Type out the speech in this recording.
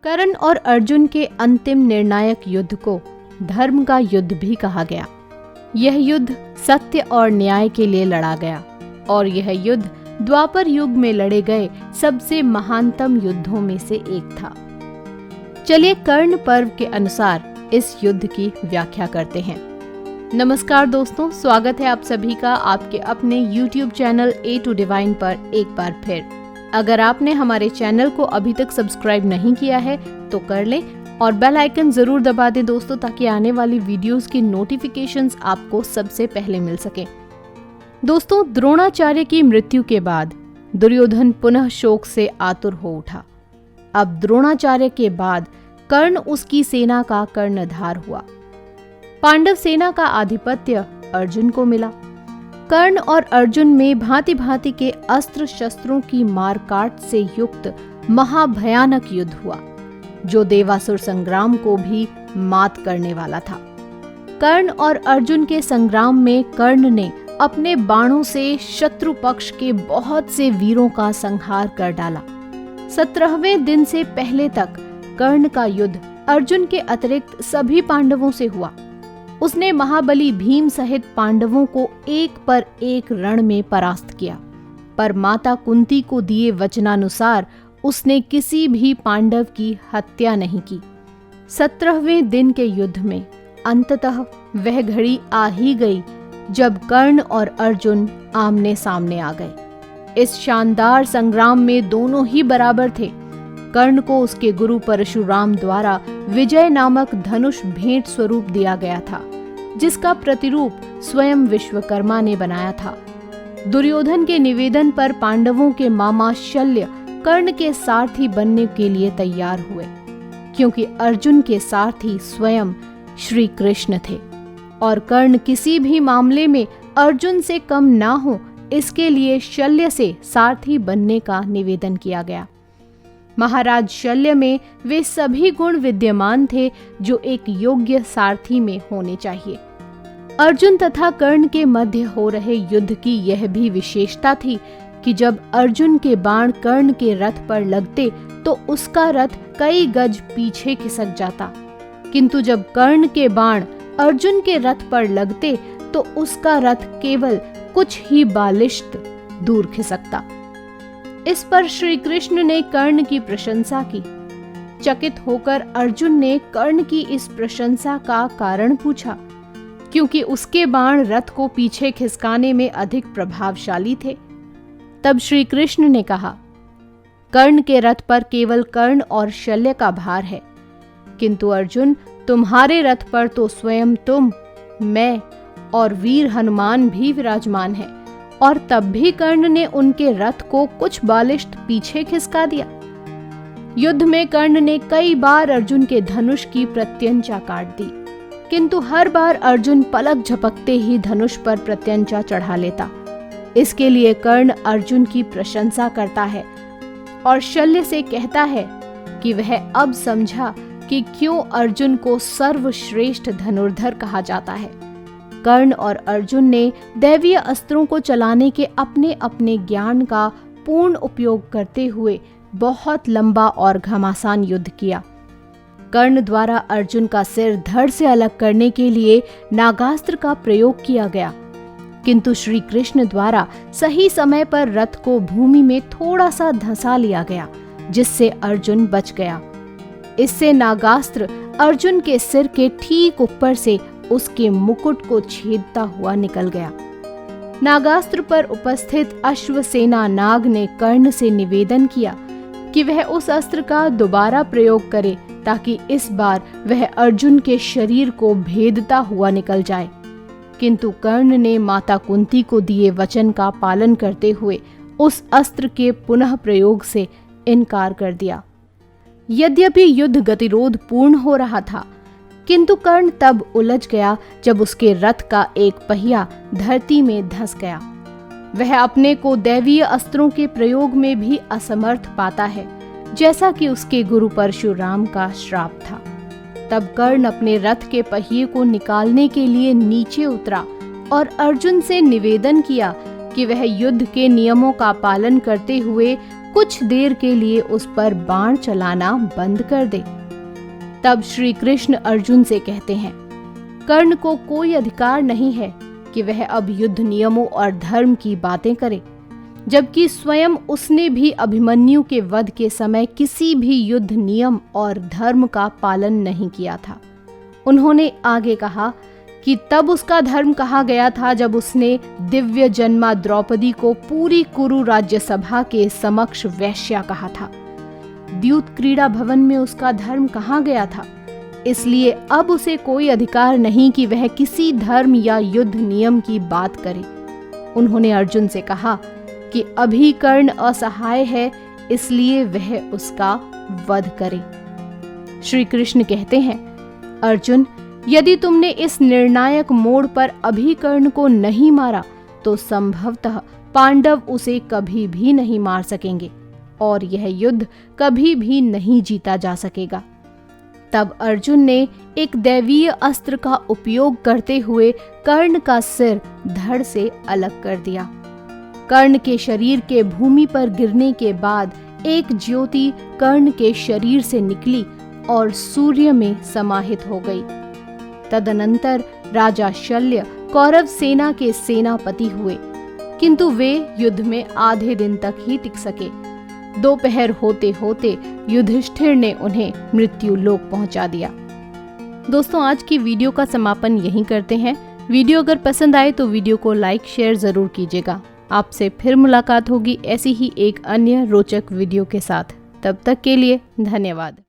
कर्ण और अर्जुन के अंतिम निर्णायक युद्ध को धर्म का युद्ध भी कहा गया। यह युद्ध सत्य और न्याय के लिए लड़ा गया और यह युद्ध द्वापर युग में लड़े गए सबसे महानतम युद्धों में से एक था। चलिए कर्ण पर्व के अनुसार इस युद्ध की व्याख्या करते हैं। नमस्कार दोस्तों, स्वागत है आप सभी का आपके अपने YouTube channel A to Divine पर एक बार फिर। अगर आपने हमारे चैनल को अभी तक सब्सक्राइब नहीं किया है तो कर लें और बेल आइकन जरूर दबा दें दोस्तों, ताकि आने वाली वीडियोस की नोटिफिकेशंस आपको सबसे पहले मिल सके। दोस्तों, द्रोणाचार्य की मृत्यु के बाद दुर्योधन पुनः शोक से आतुर हो उठा। अब द्रोणाचार्य के बाद कर्ण उसकी सेना का कर्णधार हुआ। पांडव सेना का आधिपत्य अर्जुन को मिला। कर्ण और अर्जुन में भांति भांति के अस्त्र शस्त्रों की मारकाट से युक्त महाभयानक युद्ध हुआ, जो देवासुर संग्राम को भी मात करने वाला था। कर्ण और अर्जुन के संग्राम में कर्ण ने अपने बाणों से शत्रु पक्ष के बहुत से वीरों का संहार कर डाला। 17वें दिन से पहले तक कर्ण का युद्ध अर्जुन के अतिरिक्त सभी पांडवों से हुआ। उसने महाबली भीम सहित पांडवों को एक पर एक रण में परास्त किया, पर माता कुंती को दिए वचनानुसार उसने किसी भी पांडव की हत्या नहीं की। 17वें दिन के युद्ध में अंततः वह घड़ी आ ही गई जब कर्ण और अर्जुन आमने सामने आ गए। इस शानदार संग्राम में दोनों ही बराबर थे। कर्ण को उसके गुरु परशुराम द्वारा विजय नामक धनुष भेंट स्वरूप दिया गया था, जिसका प्रतिरूप स्वयं विश्वकर्मा ने बनाया था। दुर्योधन के निवेदन पर पांडवों के मामा शल्य कर्ण के सारथी बनने के लिए तैयार हुए, क्योंकि अर्जुन के सारथी स्वयं श्री कृष्ण थे और कर्ण किसी भी मामले में अर्जुन से कम ना हो, इसके लिए शल्य से सारथी बनने का निवेदन किया गया। महाराज शल्य में वे सभी गुण विद्यमान थे जो एक योग्य सारथी में होने चाहिए। अर्जुन तथा कर्ण के मध्य हो रहे युद्ध की यह भी विशेषता थी कि जब अर्जुन के बाण कर्ण के रथ पर लगते तो उसका रथ कई गज पीछे खिसक जाता, किंतु जब कर्ण के बाण अर्जुन के रथ पर लगते तो उसका रथ केवल कुछ ही बालिश्त दूर खिसकता। इस पर श्री कृष्ण ने कर्ण की प्रशंसा की। चकित होकर अर्जुन ने कर्ण की इस प्रशंसा का कारण पूछा, क्योंकि उसके बाण रथ को पीछे खिसकाने में अधिक प्रभावशाली थे। तब श्री कृष्ण ने कहा, कर्ण के रथ पर केवल कर्ण और शल्य का भार है, किंतु अर्जुन तुम्हारे रथ पर तो स्वयं तुम, मैं और वीर हनुमान भी विराजमान है, और तब भी कर्ण ने उनके रथ को कुछ बालिश्त पीछे खिसका दिया। युद्ध में कर्ण ने कई बार अर्जुन के धनुष की प्रत्यंचा काट दी, किंतु हर बार अर्जुन पलक झपकते ही धनुष पर प्रत्यंचा चढ़ा लेता। इसके लिए कर्ण अर्जुन की प्रशंसा करता है और शल्य से कहता है कि वह अब समझा कि क्यों अर्जुन को सर्वश्रेष्ठ धनुर्धर कहा जाता है। कर्ण और अर्जुन ने दैवीय अस्त्रों को चलाने के अपने अपने ज्ञान का पूर्ण उपयोग करते हुए बहुत लंबा और घमासान युद्ध किया। कर्ण द्वारा अर्जुन का सिर धड़ से अलग करने के लिए नागास्त्र का प्रयोग किया गया, किंतु श्री कृष्ण द्वारा सही समय पर रथ को भूमि में थोड़ा सा धंसा लिया गया, जिससे अर्जुन बच गया। इससे नागास्त्र अर्जुन के सिर के ठीक ऊपर से उसके मुकुट को छेदता हुआ निकल गया। नागास्त्र पर उपस्थित अश्वसेना नाग ने कर्ण से निवेदन किया कि वह उस अस्त्र का दोबारा प्रयोग करे, ताकि इस बार वह अर्जुन के शरीर को भेदता हुआ निकल जाए। किंतु कर्ण ने माता कुंती को दिए वचन का पालन करते हुए उस अस्त्र के पुनः प्रयोग से इनकार कर दिया। यद्यपि युद्ध गतिरोध पूर्ण हो रहा था, किंतु कर्ण तब उलझ गया जब उसके रथ का एक पहिया धरती में धंस गया। वह अपने को दैवीय अस्त्रों के प्रयोग में भी असमर्थ पाता है, जैसा कि उसके गुरु परशुराम का श्राप था। तब कर्ण अपने रथ के पहिए को निकालने के लिए नीचे उतरा और अर्जुन से निवेदन किया कि वह युद्ध के नियमों का पालन करते हुए कुछ देर के लिए उस पर बाण चलाना बंद कर दे। तब श्री कृष्ण अर्जुन से कहते हैं, कर्ण को कोई अधिकार नहीं है कि वह अब युद्ध नियमों और धर्म की बातें करे, जबकि स्वयं उसने भी अभिमन्यु के वध के समय किसी भी युद्ध नियम और धर्म का पालन नहीं किया था। उन्होंने आगे कहा कि तब उसका धर्म कहा गया था जब उसने दिव्य जन्मा द्रौपदी को पूरी कुरु राज्यसभा के समक्ष वैश्या कहा था। द्यूत क्रीड़ा भवन में उसका धर्म कहा गया था, इसलिए अब उसे कोई अधिकार नहीं कि वह किसी धर्म या युद्ध नियम की बात करे। उन्होंने अर्जुन से कहा कि अभी कर्ण असहाय है, इसलिए वह उसका वध करे। श्री कृष्ण कहते हैं, अर्जुन, यदि तुमने इस निर्णायक मोड़ पर अभी कर्ण को नहीं मारा तो संभवतः पांडव उसे कभी भी नहीं मार सकेंगे और यह युद्ध कभी भी नहीं जीता जा सकेगा। तब अर्जुन ने एक दैवीय अस्त्र का उपयोग करते हुए कर्ण का सिर धड़ से अलग कर दिया। कर्ण के शरीर के भूमि पर गिरने के बाद एक ज्योति कर्ण के शरीर से निकली और सूर्य में समाहित हो गई। तदनंतर राजा शल्य कौरव सेना के सेनापति हुए, किंतु वे युद्ध में आधे दिन तक ही टिक सके। दोपहर होते होते युधिष्ठिर ने उन्हें मृत्यु लोक पहुंचा दिया। दोस्तों, आज की वीडियो का समापन यहीं करते हैं। वीडियो अगर पसंद आए तो वीडियो को लाइक शेयर जरूर कीजिएगा। आपसे फिर मुलाकात होगी ऐसी ही एक अन्य रोचक वीडियो के साथ। तब तक के लिए धन्यवाद।